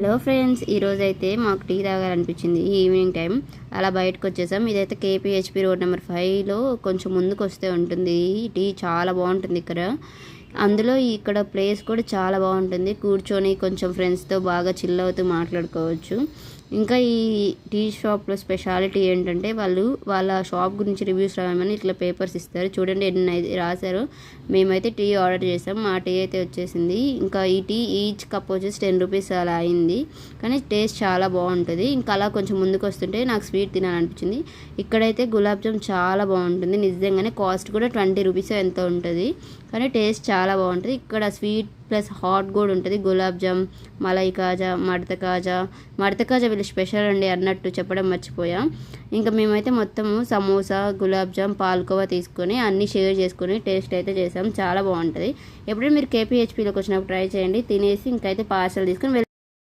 Hello friends, ఈరోజైతే మాకు tea తాగాలనిపించింది evening time. అలా బయటకు వచ్చేసాం. ఇదైతే కేపీహెచ్పి రోడ్ నెంబర్ 5లో కొంచెం ముందుకు వస్తే ఉంటుంది. టీ చాలా బాగుంటుంది ఇక్కడ. అందులో ఇక్కడ ప్లేస్ కూడా చాలా బాగుంటుంది. కూర్చొని కొంచెం ఫ్రెండ్స్తో బాగా చిల్ అవుతూ మాట్లాడుకోవచ్చు. ఇంకా ఈ టీ షాప్లో స్పెషాలిటీ ఏంటంటే వాళ్ళ షాప్ గురించి రివ్యూస్ రాయమని ఇట్లా పేపర్స్ ఇస్తారు. చూడండి ఎన్ని రాశారు. మేమైతే టీ ఆర్డర్ చేసాం. మా టీ అయితే వచ్చేసింది. ఇంకా ఈ టీ ఈచ్ కప్ వచ్చేసి 10 రూపీస్ అలా అయింది. కానీ టేస్ట్ చాలా బాగుంటుంది. ఇంకా అలా కొంచెం ముందుకు వస్తుంటే నాకు స్వీట్ తినాలనిపించింది. ఇక్కడైతే గులాబ్ జామ్ చాలా బాగుంటుంది. నిజంగానే కాస్ట్ కూడా 20 రూపీస్ ఎంతో ఉంటుంది. కానీ టేస్ట్ చాలా బాగుంటుంది. ఇక్కడ స్వీట్ ప్లస్ హాట్ కూడా ఉంటుంది. గులాబ్ జామ్, మలై కాజా, మడత కాజా వీళ్ళు స్పెషల్ అండి అన్నట్టు చెప్పడం మర్చిపోయా. ఇంకా మేమైతే మొత్తము సమోసా, గులాబ్ జామ్, పాల్కోవా తీసుకొని అన్నీ షేర్ చేసుకొని టేస్ట్ అయితే చేసాం. చాలా బాగుంటుంది. ఎప్పుడైనా మీరు కేపీహెచ్పీలోకి వచ్చినప్పుడు ట్రై చేయండి. తినేసి ఇంకైతే పార్సల్ తీసుకొని